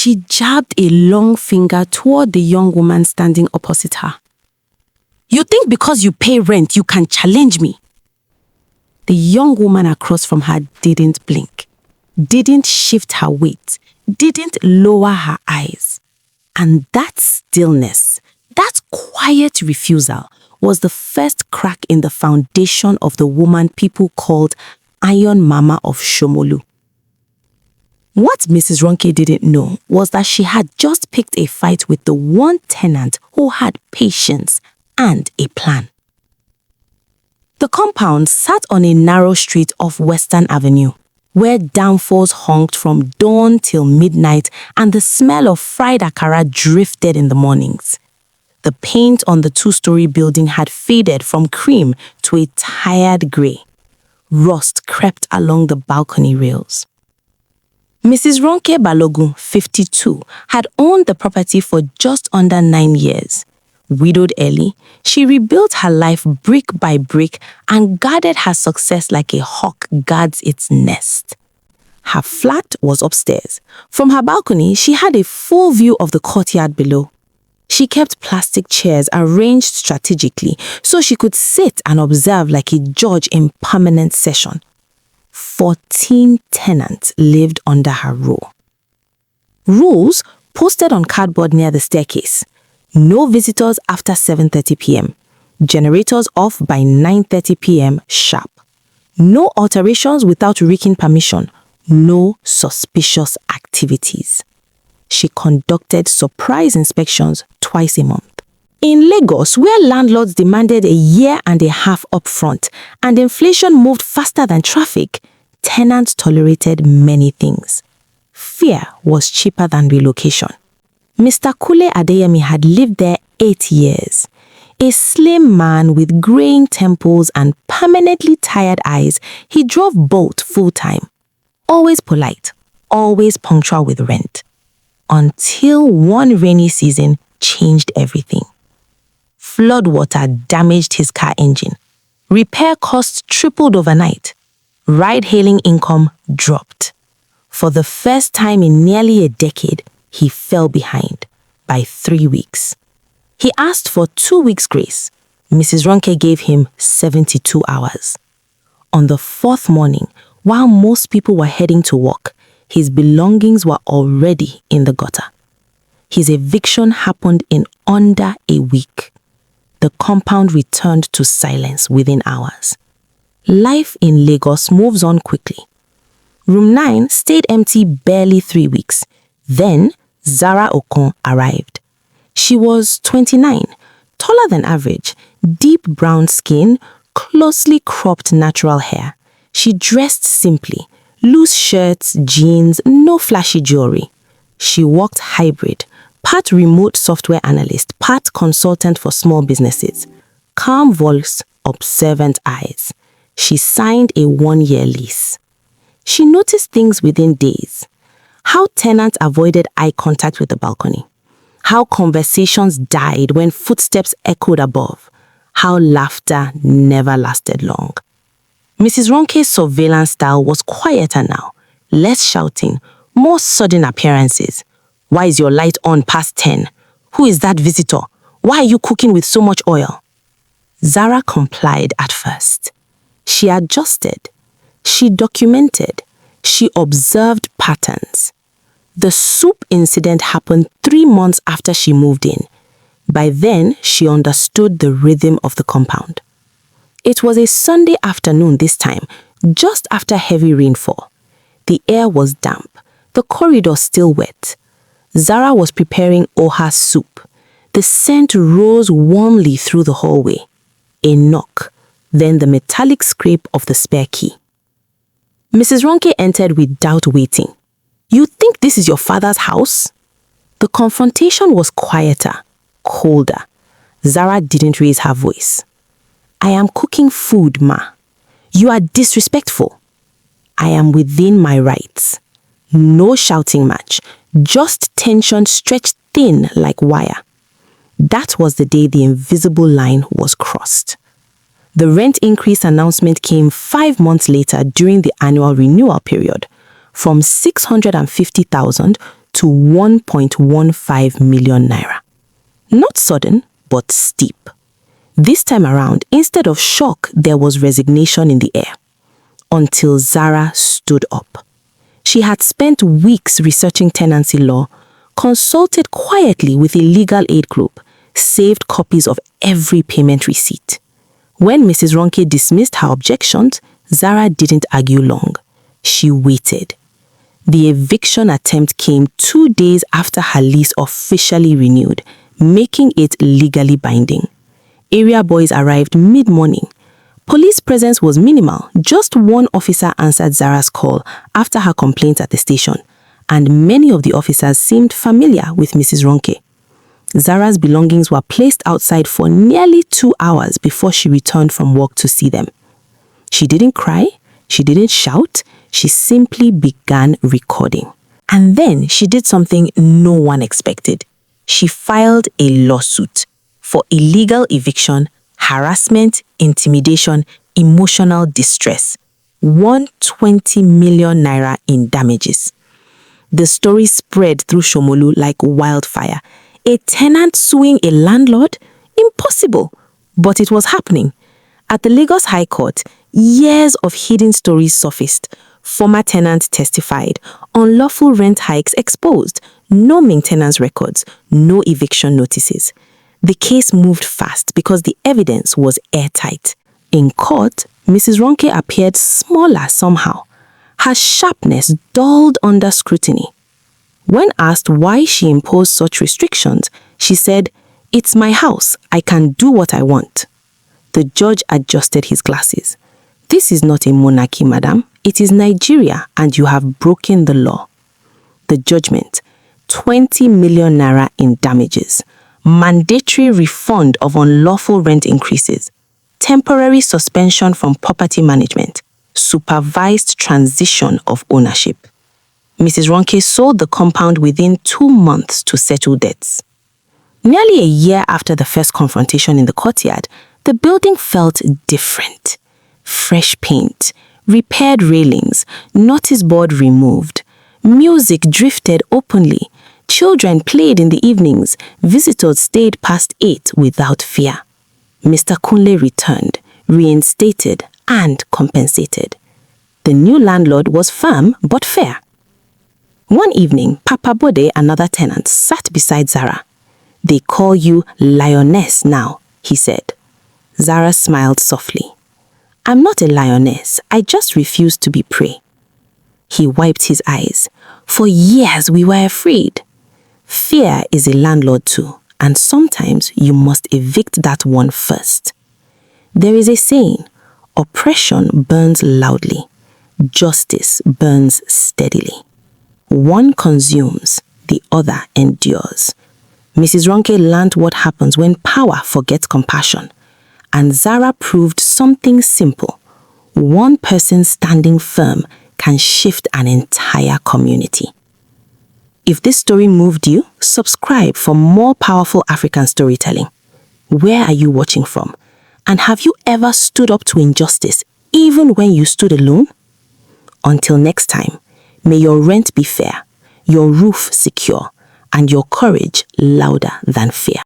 She jabbed a long finger toward the young woman standing opposite her. "You think because you pay rent, you can challenge me?" The young woman across from her didn't blink, didn't shift her weight, didn't lower her eyes. And that stillness, that quiet refusal, was the first crack in the foundation of the woman people called Iron Mama of Shomolu. What Mrs. Ronke didn't know was that she had just picked a fight with the one tenant who had patience and a plan. The compound sat on a narrow street off Western Avenue, where downfalls honked from dawn till midnight and the smell of fried akara drifted in the mornings. The paint on the two-story building had faded from cream to a tired grey. Rust crept along the balcony rails. Mrs. Ronke Balogun, 52, had owned the property for just under 9 years. Widowed early, she rebuilt her life brick by brick and guarded her success like a hawk guards its nest. Her flat was upstairs. From her balcony, she had a full view of the courtyard below. She kept plastic chairs arranged strategically so she could sit and observe like a judge in permanent session. 14 tenants lived under her rule. Rules posted on cardboard near the staircase. No visitors after 7:30 p.m. Generators off by 9:30 p.m. sharp. No alterations without written permission. No suspicious activities. She conducted surprise inspections twice a month. In Lagos, where landlords demanded a year and a half upfront and inflation moved faster than traffic, tenants tolerated many things. Fear was cheaper than relocation. Mr. Kule Adeyemi had lived there 8 years. A slim man with graying temples and permanently tired eyes, he drove Bolt full-time. Always polite, always punctual with rent. Until one rainy season changed everything. Floodwater damaged his car engine. Repair costs tripled overnight. Ride-hailing income dropped. For the first time in nearly a decade, he fell behind by 3 weeks. He asked for 2 weeks' grace. Mrs. Ronke gave him 72 hours. On the 4th morning, while most people were heading to work, his belongings were already in the gutter. His eviction happened in under a week. The compound returned to silence within hours. Life in Lagos moves on quickly. Room 9 stayed empty barely 3 weeks. Then, Zara Okon arrived. She was 29, taller than average, deep brown skin, closely cropped natural hair. She dressed simply, loose shirts, jeans, no flashy jewelry. She worked hybrid, part remote software analyst, part consultant for small businesses. Calm voice, observant eyes. She signed a 1-year lease. She noticed things within days. How tenants avoided eye contact with the balcony. How conversations died when footsteps echoed above. How laughter never lasted long. Mrs. Ronke's surveillance style was quieter now. Less shouting, more sudden appearances. Why is your light on past 10? Who is that visitor? Why are you cooking with so much oil? Zara complied at first. She adjusted. She documented. She observed patterns. The soup incident happened 3 months after she moved in. By then, she understood the rhythm of the compound. It was a Sunday afternoon this time, just after heavy rainfall. The air was damp, the corridor still wet. Zara was preparing oha soup. The scent rose warmly through the hallway. A knock, then the metallic scrape of the spare key. Mrs. Ronke entered without waiting. You think this is your father's house? The confrontation was quieter, colder. Zara didn't raise her voice. I am cooking food, ma. You are disrespectful. I am within my rights. No shouting match, just tension stretched thin like wire. That was the day the invisible line was crossed. The rent increase announcement came 5 months later during the annual renewal period, from 650,000 to 1.15 million naira. Not sudden, but steep. This time around, instead of shock, there was resignation in the air. Until Zara stood up. She had spent weeks researching tenancy law, consulted quietly with a legal aid group, saved copies of every payment receipt. When Mrs. Ronke dismissed her objections, Zara didn't argue long. She waited. The eviction attempt came 2 days after her lease officially renewed, making it legally binding. Area boys arrived mid-morning. Police presence was minimal. Just one officer answered Zara's call after her complaint at the station, and many of the officers seemed familiar with Mrs. Ronke. Zara's belongings were placed outside for nearly 2 hours before she returned from work to see them. She didn't cry, she didn't shout, she simply began recording. And then she did something no one expected. She filed a lawsuit for illegal eviction, harassment, intimidation, emotional distress. 120 million naira in damages. The story spread through Shomolu like wildfire. A tenant suing a landlord? Impossible. But it was happening. At the Lagos High Court, years of hidden stories surfaced. Former tenant testified, unlawful rent hikes exposed, no maintenance records, no eviction notices. The case moved fast because the evidence was airtight. In court, Mrs. Ronke appeared smaller somehow. Her sharpness dulled under scrutiny. When asked why she imposed such restrictions, she said, "It's my house. I can do what I want." The judge adjusted his glasses. "This is not a monarchy, madam. It is Nigeria, and you have broken the law." The judgment: 20 million naira in damages, mandatory refund of unlawful rent increases, temporary suspension from property management, supervised transition of ownership. Mrs. Ronke sold the compound within 2 months to settle debts. Nearly a year after the first confrontation in the courtyard, the building felt different. Fresh paint, repaired railings, notice board removed. Music drifted openly. Children played in the evenings. Visitors stayed past 8 without fear. Mr. Kunle returned, reinstated and compensated. The new landlord was firm but fair. One evening, Papa Bode, another tenant, sat beside Zara. "They call you lioness now," he said. Zara smiled softly. "I'm not a lioness. I just refuse to be prey." He wiped his eyes. "For years we were afraid." Fear is a landlord too, and sometimes you must evict that one first. There is a saying, oppression burns loudly, justice burns steadily. One consumes, the other endures. Mrs. Ronke learned what happens when power forgets compassion, and Zara proved something simple. One person standing firm can shift an entire community. If this story moved you, subscribe for more powerful African storytelling. Where are you watching from? And have you ever stood up to injustice, even when you stood alone? Until next time, may your rent be fair, your roof secure, and your courage louder than fear.